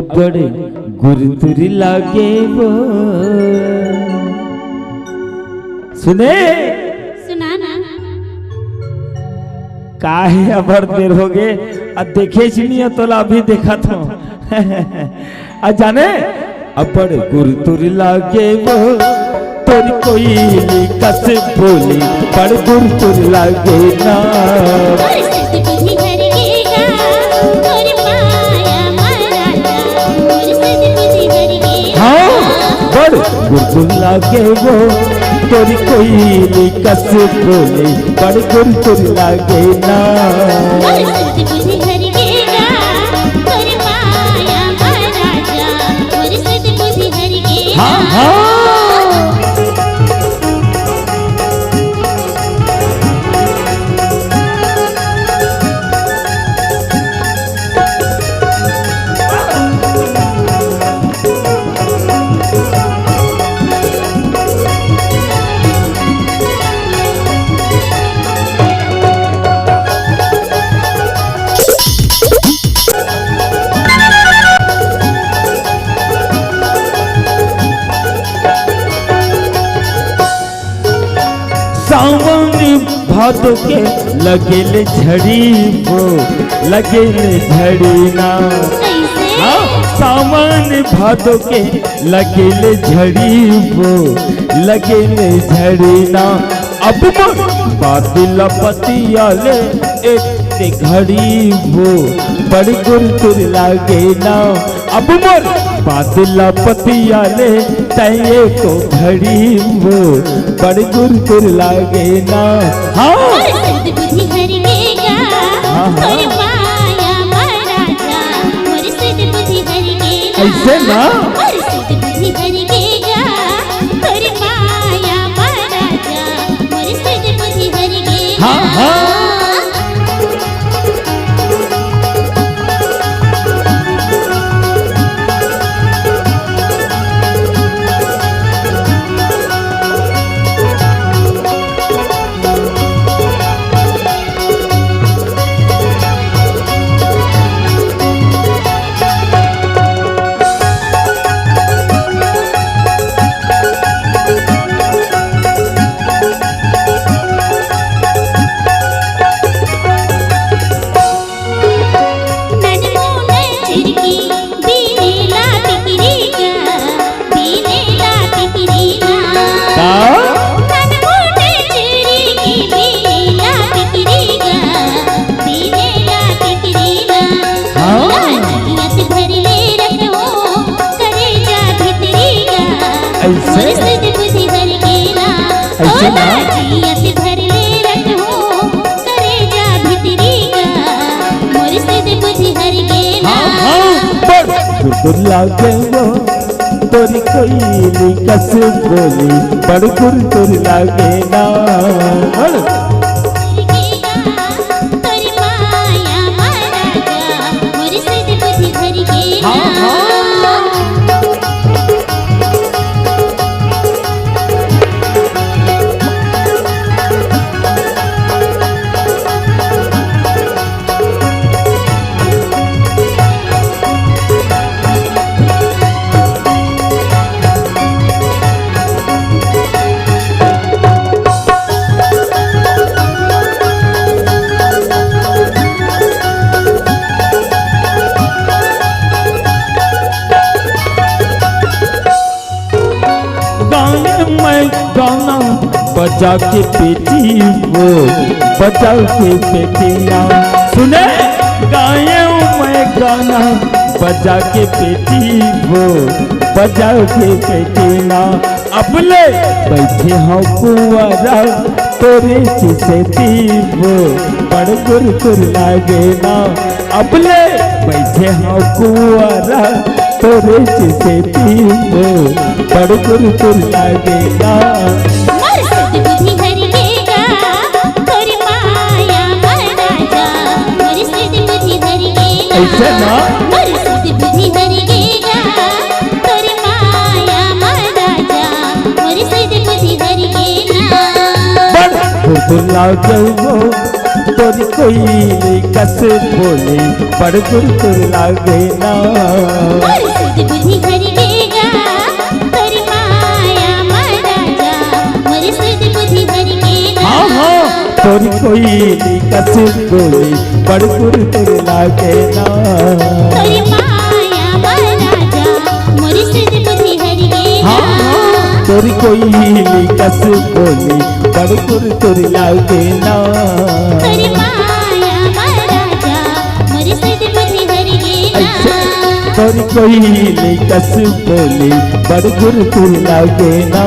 अब बड़े गुरुतुरी लागे वो। सुने सुनाना काहे अबर देर हो गए अब देखे नहीं तो अभी देखा था आ जाने अब बड़े गुरुतुरी लागे वो तोरी कोई कस बोली बड़ गुरुतुरी लागे ना गुरुतुरी लागे वो तोरी कोई कस बोले बड़ गुरुतुरी लागे ना हाँ हाँ सावन भादो के लगेले झड़ी वो लगेले झड़ी ना हाँ सावन भादो के लगेले झड़ी वो लगेले झड़ी ना अब बादल पतियाले एक घड़ी वो बड़ी गुरुतुरी लागे ना अब मोर बादल पतियाले तय को घड़ी वो बड़ी गुरुतुरी लागे ना हाँ ऐसे ना हाँ हाँ गुरुतुरी लागे वो तोरी कोई कस बोली बड़ गुरुतुरी लागे ना हाँ हाँ गाना बजा के पेटी वो बजा के पेटिया सुने गाए मैं गाना बजा के पेटी वो बजा के पेटिया अब ले बैठे हो कुंवारा तोरे से वो बड़ गुरुतुरी लागे ना अब ले बैठे हो कुंवारा तोरे से वो बड़ गुरुतुरी लागे ना ऐसे ना गुरुतुरी लागे वो तोरी कोयली कस बोले बड़ गुर तुर लागे ना मोर सुध बुद्धि हरि गेगा तोरी माया महाराजा मोर सुध बुद्धि हरि गेगा हाँ हाँ तोरी कोयली कस बोले बड़ गुर तुर लागे ना तोरी माया महाराजा मोर सुध बुद्धि हरि गेगा तोरी कोयली कस बोले बड़ गुर तुर लागे ना तोरी माया महाराजा मोर सुध बुद्धि हरि गेगा तोरी कोयली कस बोले बड़ गुर तुर लागे ना